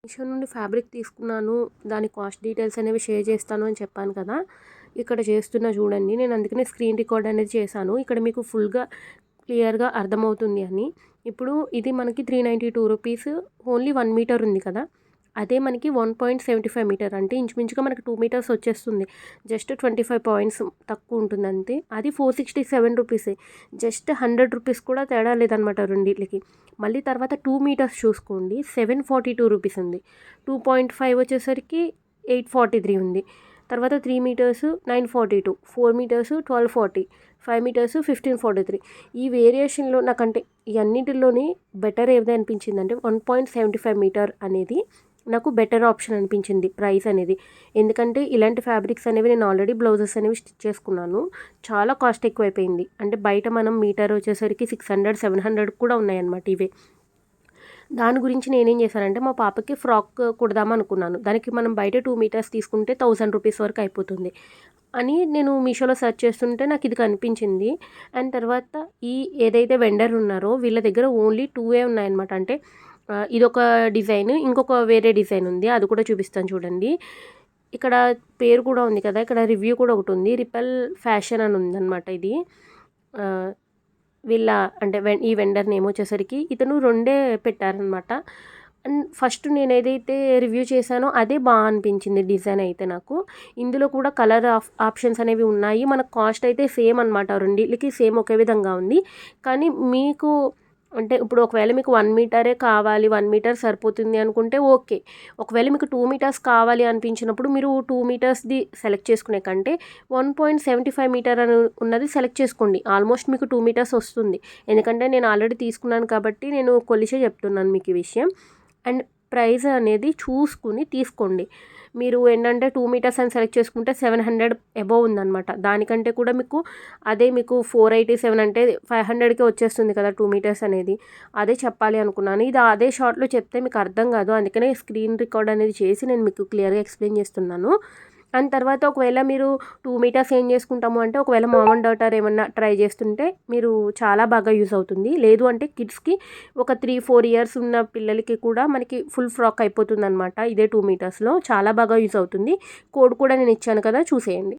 మీషో నుండి ఫ్యాబ్రిక్ తీసుకున్నాను. దాని కాస్ట్ డీటెయిల్స్ అనేవి షేర్ చేస్తాను అని చెప్పాను కదా! ఇక్కడ చేస్తున్నా చూడండి. నేను అందుకనే స్క్రీన్ రికార్డ్ అనేది చేశాను. ఇక్కడ మీకు ఫుల్‌గా క్లియర్‌గా అర్థమవుతుంది అని. ఇప్పుడు ఇది మనకి 392 రూపీస్ ఓన్లీ 1 మీటర్ ఉంది కదా! అదే మనకి 1.75 మీటర్ అంటే ఇంచుమించుగా మనకి 2 మీటర్స్ వచ్చేస్తుంది. జస్ట్ 25 పాయింట్స్ తక్కువ ఉంటుంది అంతే. అది 467 రూపీసే. జస్ట్ 100 రూపీస్ కూడా తేడా లేదనమాట రెండిట్లకి. మళ్ళీ తర్వాత 2 మీటర్స్ చూసుకోండి 742 రూపీస్ ఉంది. 2.5 వచ్చేసరికి 843 ఉంది. తర్వాత 3 మీటర్స్ 942, 4 మీటర్స్ 1240, 5 మీటర్స్ 1543. ఈ వేరియేషన్‌లో నాకంటే ఈ అన్నిటిలోని బెటర్ ఏది అనిపించిందంటే 1.75 మీటర్ అనేది నాకు బెటర్ ఆప్షన్ అనిపించింది ప్రైస్ అనేది. ఎందుకంటే ఇలాంటి ఫ్యాబ్రిక్స్ అనేవి నేను ఆల్రెడీ బ్లౌజెస్ అనేవి స్టిచ్ చేసుకున్నాను. చాలా కాస్ట్ ఎక్కువైపోయింది. అంటే బయట మనం మీటర్ వచ్చేసరికి 600, 700 కూడా ఉన్నాయన్నమాట ఇవే. దాని గురించి నేనేం చేశానంటే మా పాపకి ఫ్రాక్ కుడదామనుకున్నాను. దానికి మనం బయట 2 మీటర్స్ తీసుకుంటే 1000 రూపీస్ వరకు అయిపోతుంది అని నేను మీషోలో సెర్చ్ చేస్తుంటే నాకు ఇది కనిపించింది. అండ్ తర్వాత ఈ ఏదైతే వెండర్ ఉన్నారో వీళ్ళ దగ్గర ఓన్లీ 2 ఉన్నాయన్నమాట. అంటే ఇదొక డిజైన్, ఇంకొక వేరే డిజైన్ ఉంది. అది కూడా చూపిస్తాను చూడండి. ఇక్కడ పేరు కూడా ఉంది కదా! ఇక్కడ రివ్యూ కూడా ఒకటి ఉంది. రిపెల్ ఫ్యాషన్ అని ఉందన్నమాట ఇది. వీళ్ళ అంటే ఈ వెండర్ నేమ్ వచ్చేసరికి ఇతను 2 పెట్టారనమాట. అండ్ ఫస్ట్ నేను ఏదైతే రివ్యూ చేశానో అదే అనిపించింది డిజైన్ అయితే నాకు. ఇందులో కూడా కలర్ ఆప్షన్స్ అనేవి ఉన్నాయి. మనకు కాస్ట్ అయితే సేమ్ అనమాట. రెండిటికి సేమ్ ఒకే విధంగా ఉంది. కానీ మీకు అంటే ఇప్పుడు ఒకవేళ మీకు 1 మీటరే కావాలి, 1 మీటర్ సరిపోతుంది అనుకుంటే ఓకే. ఒకవేళ మీకు 2 మీటర్స్ కావాలి అనిపించినప్పుడు మీరు 2 మీటర్స్‌ది సెలెక్ట్ చేసుకునే కంటే 1.75 మీటర్ అని ఉన్నది సెలెక్ట్ చేసుకోండి. ఆల్మోస్ట్ మీకు 2 మీటర్స్ వస్తుంది. ఎందుకంటే నేను ఆల్రెడీ తీసుకున్నాను కాబట్టి నేను కొలిచే చెప్తున్నాను మీకు ఈ విషయం. అండ్ ప్రైస్ అనేది చూసుకుని తీసుకోండి. మీరు ఏంటంటే 2 మీటర్స్ అని సెలెక్ట్ చేసుకుంటే 700 అబోవ్ ఉందన్నమాట. దానికంటే కూడా మీకు అదే మీకు 487 అంటే 500కే వచ్చేస్తుంది కదా 2 మీటర్స్ అనేది. అదే చెప్పాలి అనుకున్నాను. ఇది అదే షార్ట్‌లో చెప్తే మీకు అర్థం కాదు. అందుకనే స్క్రీన్ రికార్డ్ అనేది చేసి నేను మీకు క్లియర్‌గా ఎక్స్ప్లెయిన్ చేస్తున్నాను. అండ్ తర్వాత ఒకవేళ మీరు 2 మీటర్స్ ఏం చేసుకుంటాము అంటే ఒకవేళ మామ్ అండ్ డాటర్ ఏమన్నా ట్రై చేస్తుంటే మీరు చాలా బాగా యూజ్ అవుతుంది. లేదు అంటే కిడ్స్‌కి ఒక 3, 4 ఇయర్స్ ఉన్న పిల్లలకి కూడా మనకి ఫుల్ ఫ్రాక్ అయిపోతుందన్నమాట. ఇదే 2 మీటర్స్‌లో చాలా బాగా యూజ్ అవుతుంది. కోడ్ కూడా నేను ఇచ్చాను కదా, చూసేయండి.